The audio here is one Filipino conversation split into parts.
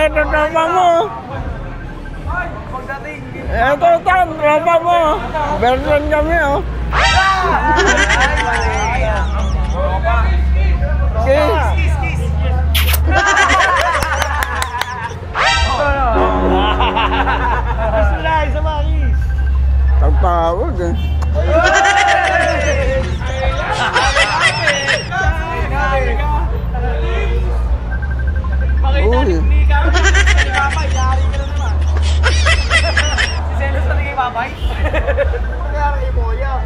ito tropa mo. Ito, tropa mo. Version kami, oh. Kiss. Isa ba, kiss? Tagtawag, eh. Uy. Babay? Kaya kay Boya.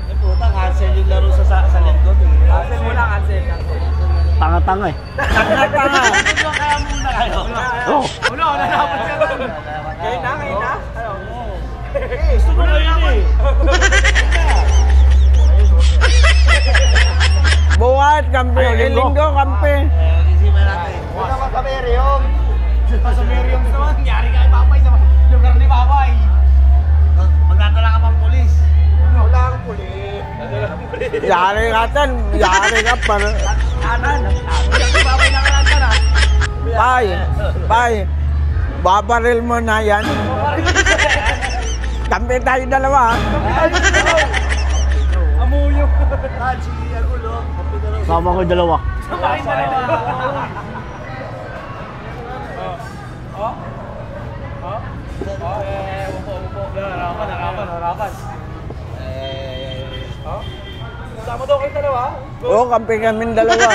Eh puta, cancel yung laro sa lingkod eh. Cancel muna, cancel. Tanga-tanga eh. Tanga. Kaya muna kayo. Oo. Wala dapat siya doon. Kayo na. Gusto mo na yun eh. Buhat, kampi. Linggo, kampi. Isipan natin. Wala ka sa Merium. Sa Merium naman, nangyari kay Papay sa lugar ni Papay. Magdadala ka pang pulis. Wala kang pulis. Yari ka pa. Kanan. Si Papay nakalanta na. Bay, babaril mo na yan. Kampi tayo dalawa. Amuyo. Si Agulo. Sama ko yung dalawa. Sabay dalawa. Harapan. Sama daw kayo dalawa? Oo, kampi kami dalawa.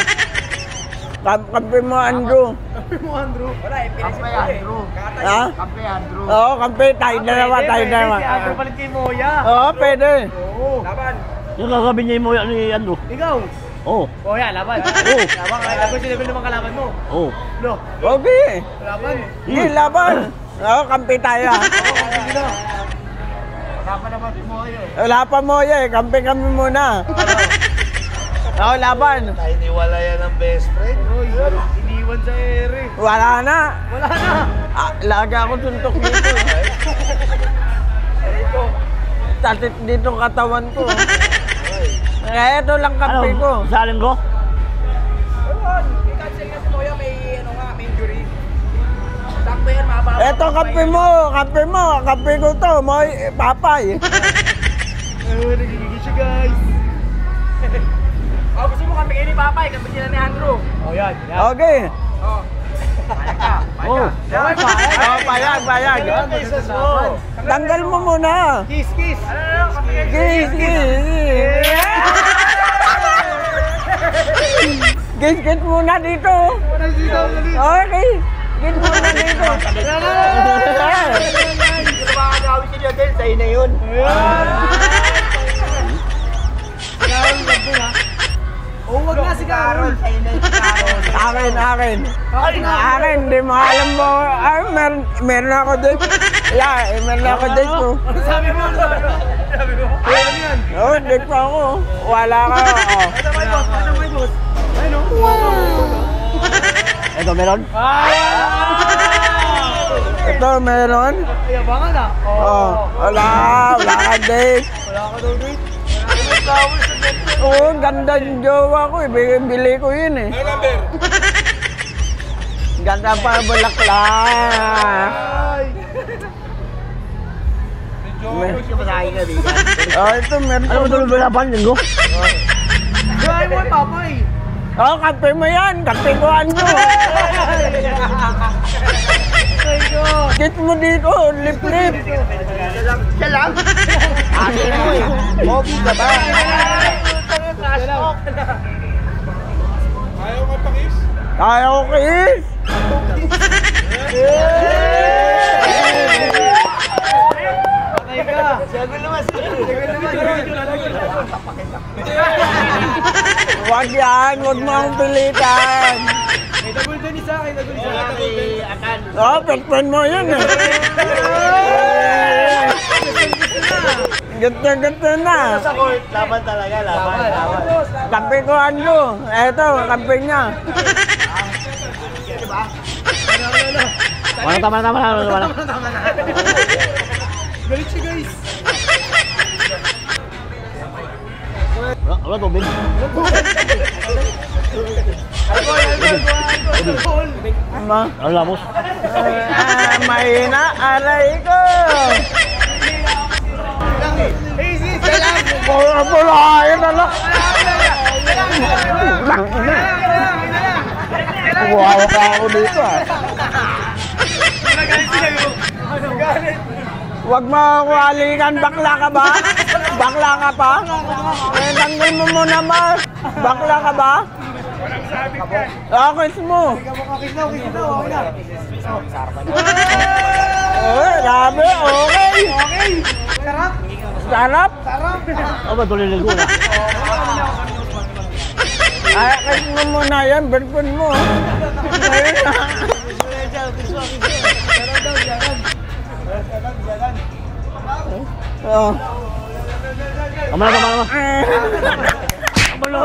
Kampi mo, Andrew. Kampi mo, Andrew. Wala, Kampi Andrew. Ha? Kampi Andrew. Oo, kampi tayo dalawa. Andrew palit kay Moya. Oo, pwede. Oo. Laban. Yung kakabi niya yung ni Andrew. Ikaw. Oo. Moya, laban. Oo. Laban, laban sila naman kalaban mo. Oo. No. Okay. Laban. Hindi, laban. Oo, kampi tayo. Laban naman si Moya eh. Wala pa mo eh. Kampi kami muna. Oo, laban. Iniwala yan ang best friend. Uy, iniwan sa ere. Wala na. Wala na. Lagi ako suntok dito. Tatit dito katawan ko. Kaya ito lang kampi ko. Salin ko? Ayun, i-cancel nga si Moya, may injury. Sakto yan, mababa. Ito kampi mo. Kampi ko to. Papay. Nagigigit siya guys. Gusto mo kami kayo ni Papay, kami sila ni Andrew. Yan. Okay. Payag. Payag. Tanggal mo muna. Kiss. Kiss. Kiss muna dito. Okay. Kiss muna dito. Makakawin ka dyan dahil sa'yo na yun. Huwag na si Carol. Akin. Hindi mo alam mo. Meron ako date. Meron ako date ko. Ano sabi mo? Ano yan? Oo, date pa ako. Wala ka. Ito may boss. Ayun o. Ito meron? Ito, meron. Ayabangan na. Wala ka date. Wala ka daw date. Oo, ganda yung jowa ko. Bili ko yun eh. Ano number? Ganda pa bulaklak. Ito meron. Ano mo tuloy ba laban? Linggo? Gawin mo yung Papay. Kape mo yan. Kape ko ano. Kit mo dito. Lip-lip. Siya lang. Akin mo eh. Mogi ka ba? Ayaw ka pa kiss? Ayaw ko kiss. Patay ka. Sagol naman. Huwag yan. Huwag mo akong pilitan. May double doon isa. Akan. Pet-pen mo yun eh. Ganda na. Sa court, laban talaga, laban. Kampi ko ano. Eto, kampi niya. Tama na. Galit siya guys. Wala tubig. Ma? Ano lamos? Mahina, aray ko. Pula-pulahin na lang. Wow ka ako dito ah. Huwag mo ako alikan, bakla ka ba? Bakla ka pa? Eh, tanggal mo muna ma. Bakla ka ba? Kiss mo. Grabe, okay. Sarap. Sarap. Ano ba tuliligo na? Ay, kiss mo muna yan, berpon mo. Ayun na. Oh. Tama na, tama na. Tama na.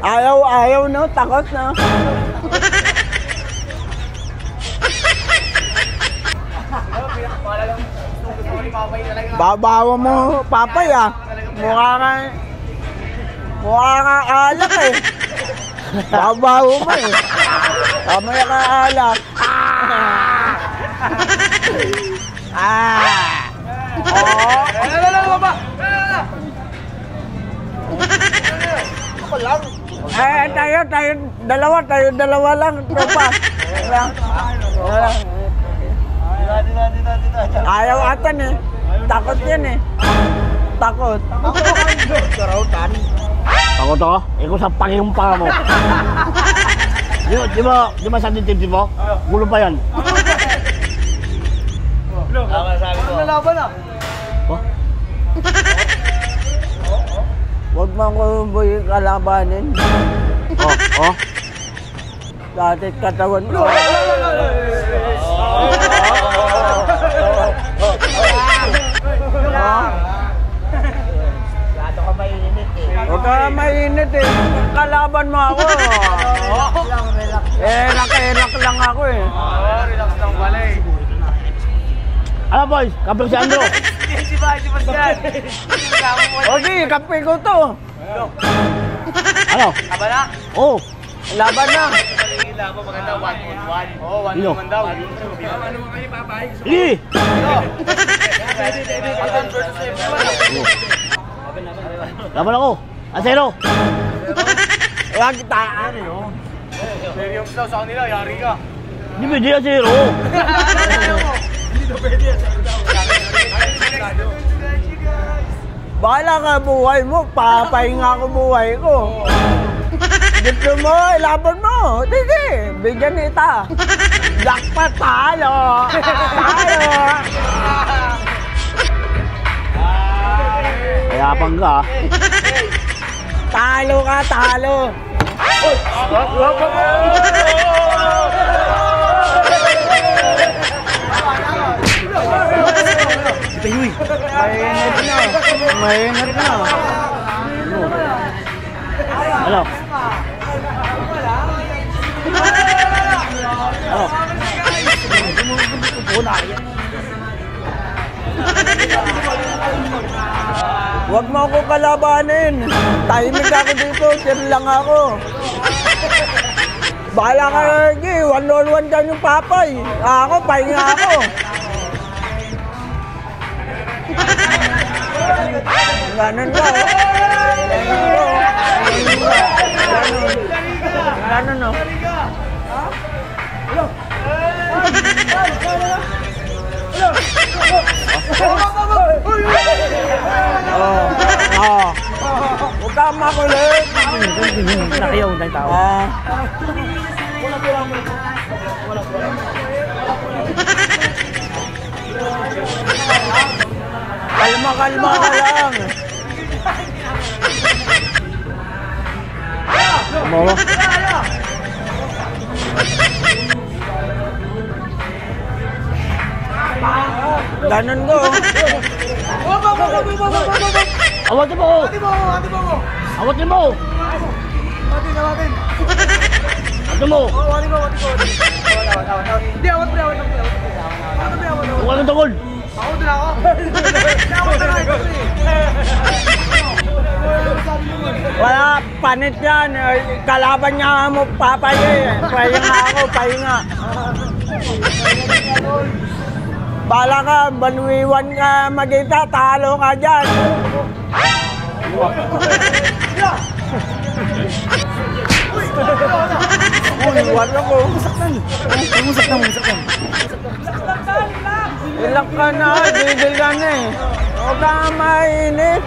Ayaw no, takot na. Babawa mo, papay ah. Mukha ka alak eh. Babawa mo eh. Mamaya ka alak. Oh. Tayo dalawa lang, tropa. Ayaw atan eh. Takot yan eh. Takot. Takot ako? Ikaw sa panging pa mo. Di ba sa dibdib mo? Gulo pa yan. Ano laban ah? Oh? Huwag mo ko boy kalabanin. Oh? Dati katawan ko. Huwag ka mainit eh. Kalaban mo ako. Erak lang ako eh. Relax lang pala eh. Ano boys? Kapag si Andro. Si Pascal. Okay, kape ko to. Ano? Aba na? Oh. Laban na. Laban maganda, 1-on-1. Oo, 1-on-1 Sino? daw. Ano mo kayo papay? Sige. Patan versus everyone. Laban ako. Asero. Huwag kita. Serious daw sa kanila, yari ka. Hindi pwede asero. Bahala ka buhay mo. Papahinga ko buhay ko. Gusto mo, ilaban mo. Sige, bigyan kita. Jackpot, talo. Talo. Mayapang ka. Talo ka, talo. Mainit na. Ano? Ano? Huwag mo ako kalabanin. Tahimik ako dito, chill lang ako. Bahala ka, Reggie. 1-on-1 ka yung papay. Ako, pahinga ako. Ganun ba? Ganun no? Huwag ka makulit. Nakayaw na yung tao. Kalma ka lang. Mawa. Ganun ko. Awatin mo! Awatin mo! Awatin mo! Hindi, awat. Huwag kang tungkol! Ako din ako. Ako na nga. Wala, panit yan. Kalaban niya mo papaye. Pahinga ako, pahinga. Bala ka, banuiwan ka magita, talo ka dyan. Uy, wala ko. Musaktan. Ilak ka na, gigil ka na eh. Huwag ka mainit.